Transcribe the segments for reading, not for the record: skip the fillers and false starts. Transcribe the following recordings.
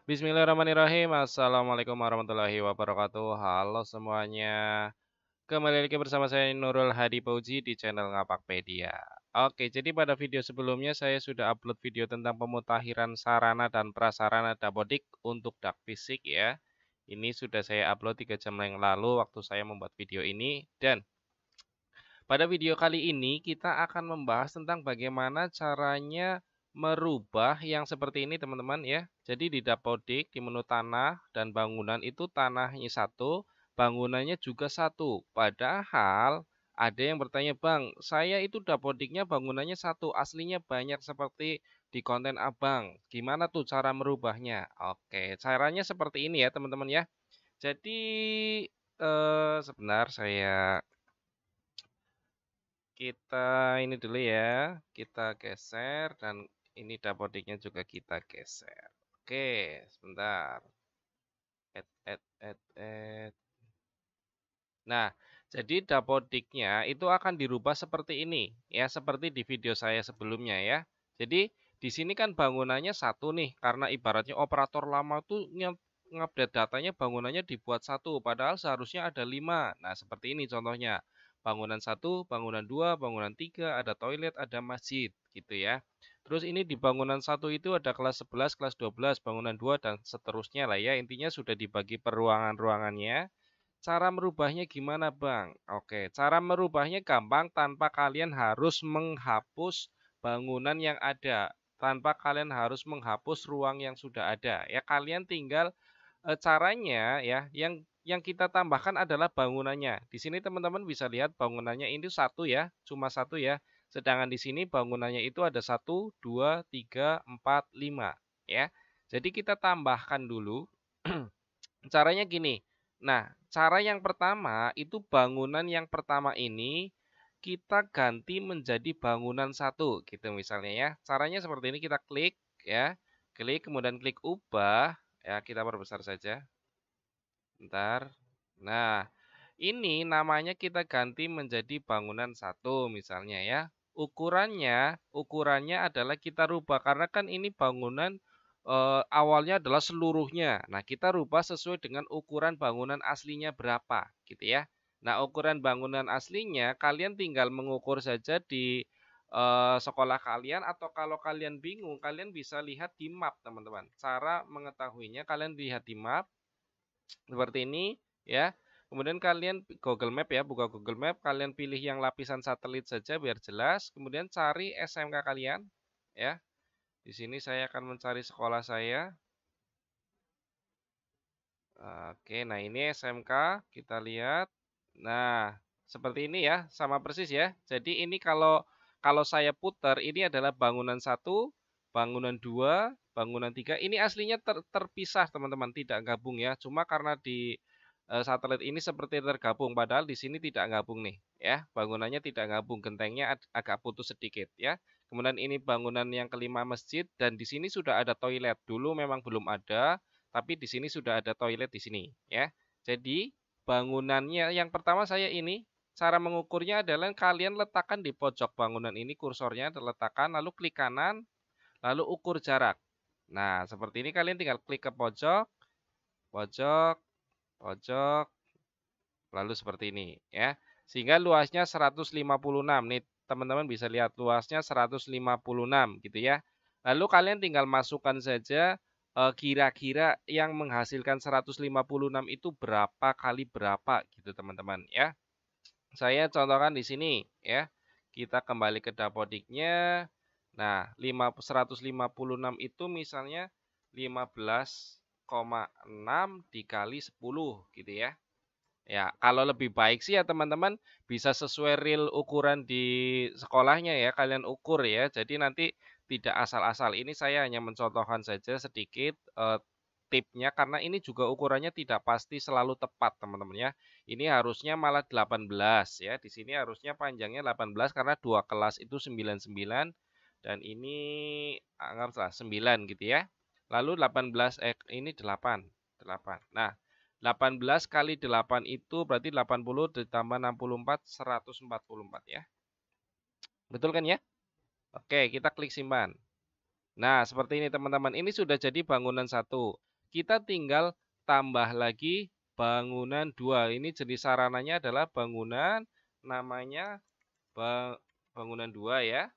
Bismillahirrahmanirrahim. Assalamualaikum warahmatullahi wabarakatuh. Halo semuanya. Kembali lagi bersama saya Nurul Hadi Fauzi di channel Ngapakpedia. Oke, jadi pada video sebelumnya saya sudah upload video tentang pemutakhiran sarana dan prasarana dapodik untuk dak fisik ya. Ini sudah saya upload 3 jam yang lalu waktu saya membuat video ini, dan pada video kali ini kita akan membahas tentang bagaimana caranya merubah yang seperti ini teman-teman ya. Jadi di dapodik, di menu tanah dan bangunan itu tanahnya satu, bangunannya juga satu. Padahal ada yang bertanya, "Bang, saya itu dapodiknya bangunannya satu, aslinya banyak seperti di konten Abang. Gimana tuh cara merubahnya?" Oke, caranya seperti ini ya teman-teman ya. Jadi sebentar saya kita ini dulu ya, kita geser dan ini dapodiknya juga kita geser. Oke, sebentar. Add. Nah, jadi dapodiknya itu akan dirubah seperti ini ya, seperti di video saya sebelumnya ya. Jadi di sini kan bangunannya satu nih, karena ibaratnya operator lama tuh ngupdate datanya bangunannya dibuat satu, padahal seharusnya ada 5. Nah, seperti ini contohnya. Bangunan satu, bangunan dua, bangunan tiga, ada toilet, ada masjid, gitu ya. Terus ini di bangunan satu itu ada kelas 11, kelas 12, bangunan dua, dan seterusnya lah ya. Intinya sudah dibagi peruangan-ruangannya. Cara merubahnya gimana, Bang? Oke, cara merubahnya gampang tanpa kalian harus menghapus bangunan yang ada, tanpa kalian harus menghapus ruang yang sudah ada. Ya, kalian tinggal caranya ya, yang kita tambahkan adalah bangunannya. Di sini teman-teman bisa lihat bangunannya ini satu ya, cuma satu ya. Sedangkan di sini bangunannya itu ada satu, dua, tiga, empat, lima, ya. Jadi kita tambahkan dulu. Caranya gini. Nah, cara yang pertama itu bangunan yang pertama ini kita ganti menjadi bangunan satu, gitu misalnya ya. Caranya seperti ini, kita klik ya, klik kemudian klik ubah ya, kita perbesar saja. Bentar. Nah, ini namanya kita ganti menjadi bangunan satu misalnya ya. Ukurannya adalah kita rubah karena kan ini bangunan awalnya adalah seluruhnya. Nah, kita rubah sesuai dengan ukuran bangunan aslinya berapa, gitu ya. Nah, ukuran bangunan aslinya kalian tinggal mengukur saja di sekolah kalian, atau kalau kalian bingung, kalian bisa lihat di map, teman-teman. Cara mengetahuinya kalian lihat di map seperti ini ya. Kemudian kalian Google Map ya, buka Google Map, kalian pilih yang lapisan satelit saja biar jelas. Kemudian cari SMK kalian ya. Di sini saya akan mencari sekolah saya. Oke, nah ini SMK, kita lihat. Nah, seperti ini ya, sama persis ya. Jadi ini kalau kalau saya putar, ini adalah bangunan satu, bangunan dua, bangunan tiga. Ini aslinya terpisah teman-teman, tidak gabung ya. Cuma karena di satelit ini seperti tergabung, padahal di sini tidak gabung nih ya. Bangunannya tidak gabung, gentengnya agak putus sedikit ya. Kemudian ini bangunan yang kelima masjid, dan di sini sudah ada toilet. Dulu memang belum ada, tapi di sini sudah ada toilet di sini ya. Jadi bangunannya yang pertama saya ini, cara mengukurnya adalah kalian letakkan di pojok bangunan ini, kursornya letakkan, lalu klik kanan, lalu ukur jarak. Nah, seperti ini kalian tinggal klik ke pojok, pojok, pojok, lalu seperti ini ya. Sehingga luasnya 156. Nih, teman-teman bisa lihat luasnya 156 gitu ya. Lalu kalian tinggal masukkan saja kira-kira yang menghasilkan 156 itu berapa kali berapa gitu teman-teman ya. Saya contohkan di sini ya. Kita kembali ke dapodiknya. Nah, 156 itu misalnya 15,6 dikali 10 gitu ya. Ya, kalau lebih baik sih ya teman-teman bisa sesuai real ukuran di sekolahnya ya, kalian ukur ya. Jadi nanti tidak asal-asal. Ini saya hanya mencontohkan saja sedikit tipnya, karena ini juga ukurannya tidak pasti selalu tepat teman-teman ya. Ini harusnya malah 18 ya. Di sini harusnya panjangnya 18 karena dua kelas itu 99, dan ini anggaplah 9 gitu ya. Lalu 18 ini 8. 8. Nah, 18 kali 8 itu berarti 80 ditambah 64, 144 ya. Betul kan ya? Oke, kita klik simpan. Nah, seperti ini teman-teman. Ini sudah jadi bangunan satu. kita tinggal tambah lagi bangunan 2. Ini jenis sarananya adalah bangunan, namanya bangunan 2 ya.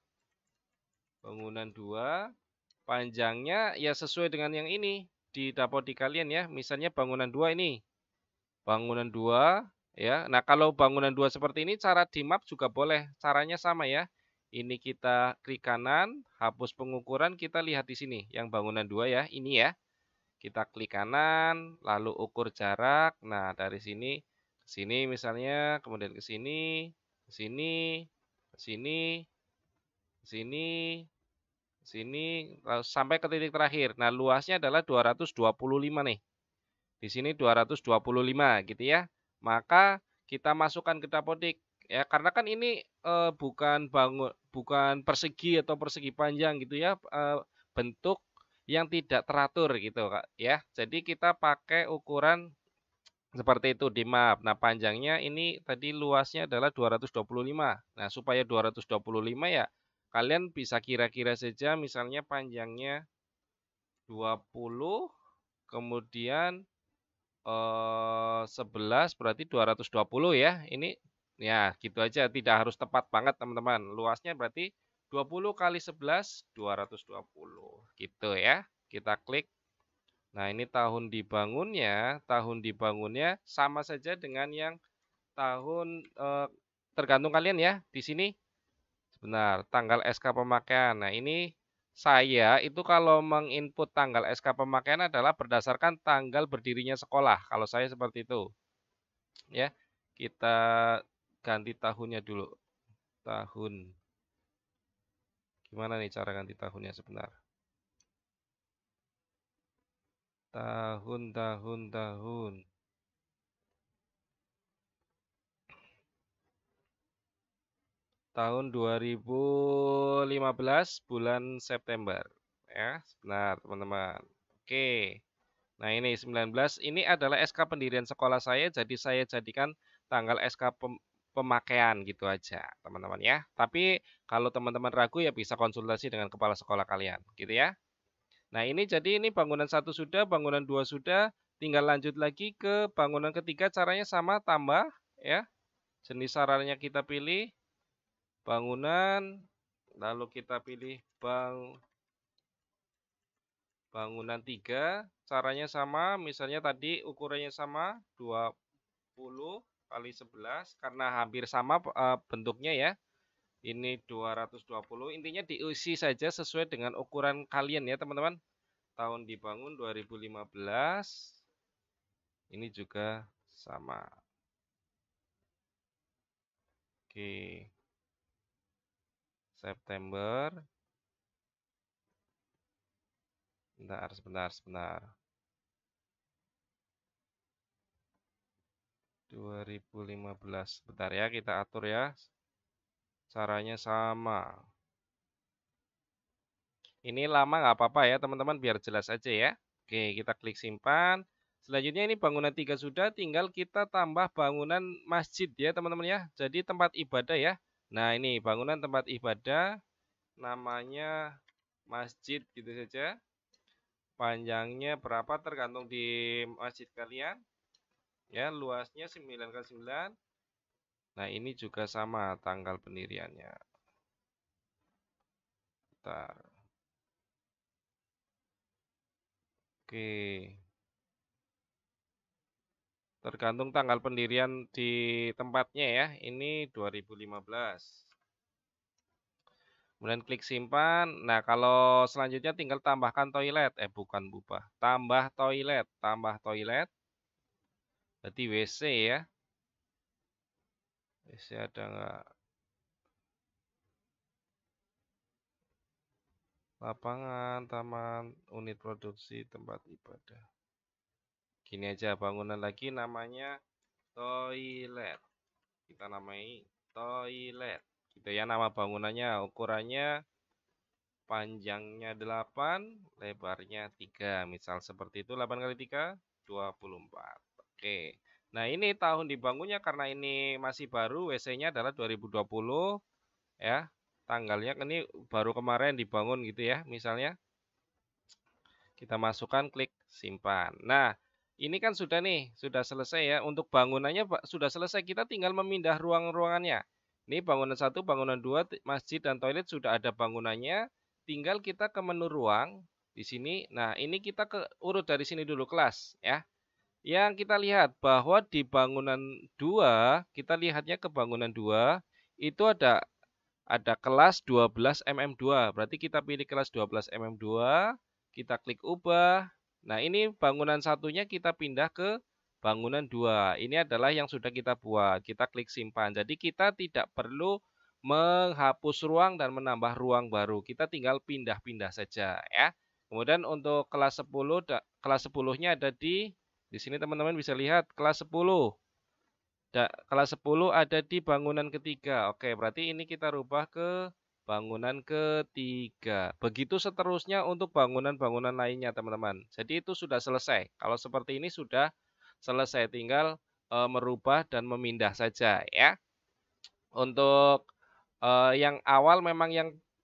Bangunan 2, panjangnya ya sesuai dengan yang ini di dapodik kalian ya. Misalnya bangunan 2 ini. Bangunan 2 ya. Nah, kalau bangunan 2 seperti ini cara di map juga boleh. Caranya sama ya. Ini kita klik kanan, hapus pengukuran, kita lihat di sini yang bangunan 2 ya, ini ya. Kita klik kanan, lalu ukur jarak. Nah, dari sini ke sini misalnya, kemudian ke sini, ke sini, ke sini, ke sini, ke sini, lalu sampai ke titik terakhir. Nah, luasnya adalah 225 nih. Di sini 225 gitu ya. Maka kita masukkan ke dapodik ya, karena kan ini bukan persegi atau persegi panjang gitu ya, bentuk yang tidak teratur gitu Kak ya. Jadi kita pakai ukuran seperti itu di map. Nah, panjangnya ini tadi luasnya adalah 225. Nah, supaya 225 ya kalian bisa kira-kira saja misalnya panjangnya 20, kemudian 11 berarti 220 ya. Ini ya gitu aja, tidak harus tepat banget teman-teman. Luasnya berarti 20 kali 11 220 gitu ya. Kita klik. Nah, ini tahun dibangunnya sama saja dengan yang tahun tergantung kalian ya di sini. Sebentar, tanggal SK pemakaian. Nah, ini saya itu kalau menginput tanggal SK pemakaian adalah berdasarkan tanggal berdirinya sekolah. Kalau saya seperti itu. Ya. Kita ganti tahunnya dulu. Tahun. Gimana nih cara ganti tahunnya sebentar? Tahun. Tahun 2015 bulan September. Ya, sebentar teman-teman. Oke. Nah, ini 19. Ini adalah SK pendirian sekolah saya, jadi saya jadikan tanggal SK pemakaian gitu aja, teman-teman ya. Tapi kalau teman-teman ragu ya bisa konsultasi dengan kepala sekolah kalian, gitu ya. Nah, ini jadi ini bangunan 1 sudah, bangunan 2 sudah, tinggal lanjut lagi ke bangunan ketiga, caranya sama, tambah ya. Jenis sarannya kita pilih bangunan, lalu kita pilih bangunan 3, caranya sama, misalnya tadi ukurannya sama 20 kali 11 karena hampir sama bentuknya ya. Ini 220, intinya diisi saja sesuai dengan ukuran kalian ya teman-teman. Tahun dibangun 2015. Ini juga sama. Oke. September. Sebentar. 2015. Bentar ya, kita atur ya. Caranya sama. Ini lama nggak apa-apa ya teman-teman, biar jelas aja ya. Oke, kita klik simpan. Selanjutnya ini bangunan 3 sudah, tinggal kita tambah bangunan masjid ya teman-teman ya. Jadi tempat ibadah ya. Nah, ini bangunan tempat ibadah, namanya masjid gitu saja. Panjangnya berapa tergantung di masjid kalian. Ya, luasnya 9 kali 9. Nah, ini juga sama tanggal pendiriannya. Bentar. Oke. Tergantung tanggal pendirian di tempatnya ya. Ini 2015. Kemudian klik simpan. Nah, kalau selanjutnya tinggal tambahkan toilet. Bukan bupa. Tambah toilet. Berarti WC ya. WC ada nggak? Lapangan, taman, unit produksi, tempat ibadah. Gini aja, bangunan lagi namanya toilet. Kita namai toilet. Gitu ya nama bangunannya. Ukurannya panjangnya 8, lebarnya 3. Misal seperti itu, 8 kali 3, 24. Oke. Nah, ini tahun dibangunnya karena ini masih baru, WC-nya adalah 2020 ya. Tanggalnya ini baru kemarin dibangun gitu ya, misalnya. Kita masukkan, klik simpan. Nah, ini kan sudah nih, sudah selesai ya. Untuk bangunannya sudah selesai, kita tinggal memindah ruang-ruangannya. Ini bangunan 1, bangunan 2, masjid dan toilet sudah ada bangunannya. Tinggal kita ke menu ruang di sini. Nah, ini kita urut dari sini dulu kelas ya. Yang kita lihat bahwa di bangunan 2, kita lihatnya ke bangunan 2, itu ada kelas 12mm2. Berarti kita pilih kelas 12mm2, kita klik ubah. Nah, ini bangunan satunya kita pindah ke bangunan 2. Ini adalah yang sudah kita buat. Kita klik simpan. Jadi kita tidak perlu menghapus ruang dan menambah ruang baru. Kita tinggal pindah-pindah saja ya. Kemudian untuk kelas 10, kelas 10-nya ada di sini teman-teman bisa lihat kelas 10. Kelas 10 ada di bangunan ketiga. Oke, berarti ini kita rubah ke bangunan ketiga. Begitu seterusnya untuk bangunan-bangunan lainnya, teman-teman. Jadi itu sudah selesai. Kalau seperti ini sudah selesai, tinggal merubah dan memindah saja ya. Untuk yang awal memang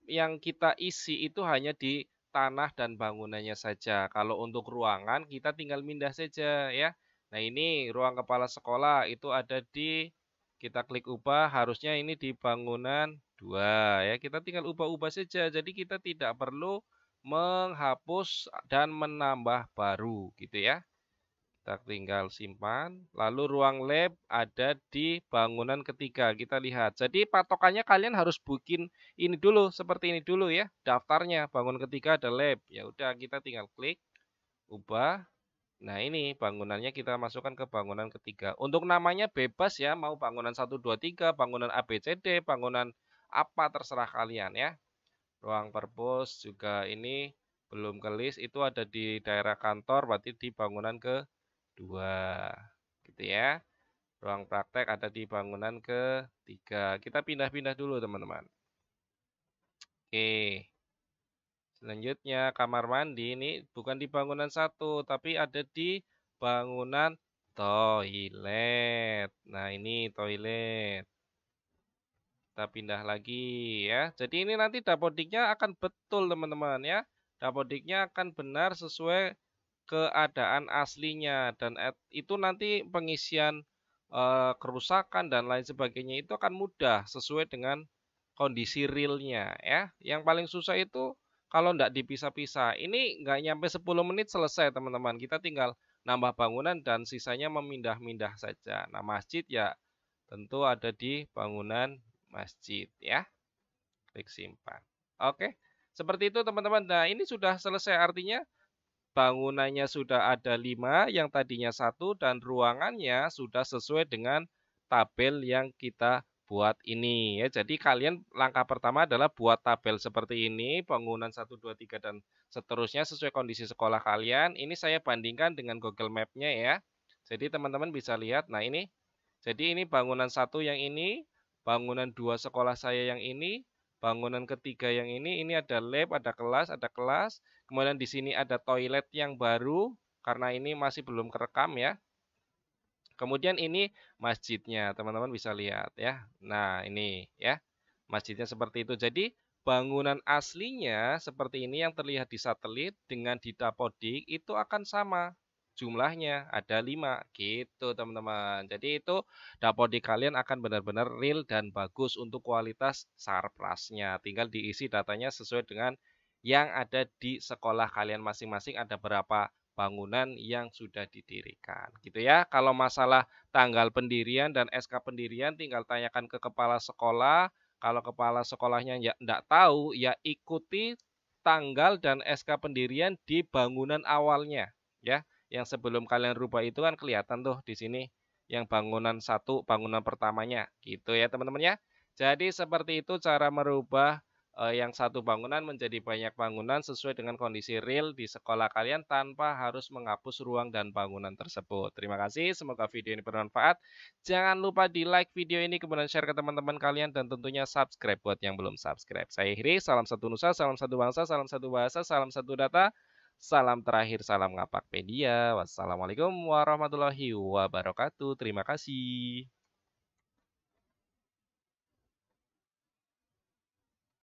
yang kita isi itu hanya di tanah dan bangunannya saja. Kalau untuk ruangan kita tinggal pindah saja ya. Nah, ini ruang kepala sekolah itu ada kita klik ubah, harusnya ini di bangunan 2 ya. Kita tinggal ubah-ubah saja. Jadi kita tidak perlu menghapus dan menambah baru gitu ya. Kita tinggal simpan. Lalu ruang lab ada di bangunan ketiga. Kita lihat. Jadi patokannya kalian harus bikin ini dulu, seperti ini dulu ya. Daftarnya bangunan ketiga ada lab. Ya udah, kita tinggal klik ubah. Nah, ini bangunannya kita masukkan ke bangunan ketiga. Untuk namanya bebas ya, mau bangunan 1 2 3, bangunan ABCD, bangunan apa terserah kalian ya. Ruang perpus juga ini belum ke list, itu ada di daerah kantor, berarti di bangunan kedua gitu ya. Ruang praktek ada di bangunan ketiga. Kita pindah-pindah dulu teman-teman. Oke. Selanjutnya kamar mandi ini bukan di bangunan 1, tapi ada di bangunan toilet. Nah, ini toilet. Kita pindah lagi ya. Jadi ini nanti dapodiknya akan betul teman-teman ya. Dapodiknya akan benar sesuai keadaan aslinya, dan itu nanti pengisian kerusakan dan lain sebagainya itu akan mudah sesuai dengan kondisi realnya ya. Yang paling susah itu kalau tidak dipisah-pisah. Ini nggak nyampe 10 menit selesai teman-teman. Kita tinggal nambah bangunan dan sisanya memindah-mindah saja. Nah, masjid ya tentu ada di bangunan masjid ya. Klik simpan. Oke, seperti itu teman-teman. Nah, ini sudah selesai, artinya bangunannya sudah ada 5, yang tadinya 1, dan ruangannya sudah sesuai dengan tabel yang kita buat ini ya. Jadi kalian langkah pertama adalah buat tabel seperti ini, bangunan 1 2 3 dan seterusnya sesuai kondisi sekolah kalian. Ini saya bandingkan dengan Google Map-nya ya. Jadi teman-teman bisa lihat. Nah, ini. Jadi ini bangunan 1 yang ini, bangunan 2 sekolah saya yang ini, bangunan ketiga yang ini ada lab, ada kelas. Kemudian di sini ada toilet yang baru, karena ini masih belum kerekam ya. Kemudian ini masjidnya, teman-teman bisa lihat ya. Nah, ini ya, masjidnya seperti itu. Jadi bangunan aslinya seperti ini yang terlihat di satelit dengan di dapodik itu akan sama. Jumlahnya ada 5 gitu teman-teman. Jadi itu dapodik kalian akan benar-benar real dan bagus untuk kualitas sarprasnya. Tinggal diisi datanya sesuai dengan yang ada di sekolah kalian masing-masing, ada berapa bangunan yang sudah didirikan gitu ya. Kalau masalah tanggal pendirian dan SK pendirian tinggal tanyakan ke kepala sekolah. Kalau kepala sekolahnya ya enggak tahu, ya ikuti tanggal dan SK pendirian di bangunan awalnya ya. Yang sebelum kalian rubah itu kan kelihatan tuh di sini yang bangunan 1, bangunan pertamanya gitu ya teman-teman ya. Jadi seperti itu cara merubah yang satu bangunan menjadi banyak bangunan sesuai dengan kondisi real di sekolah kalian tanpa harus menghapus ruang dan bangunan tersebut. Terima kasih, semoga video ini bermanfaat. Jangan lupa di like video ini, kemudian share ke teman-teman kalian, dan tentunya subscribe buat yang belum subscribe. Saya akhiri, salam satu nusa, salam satu bangsa, salam satu bahasa, salam satu data, salam terakhir, salam Ngapakpedia. Wassalamualaikum warahmatullahi wabarakatuh. Terima kasih.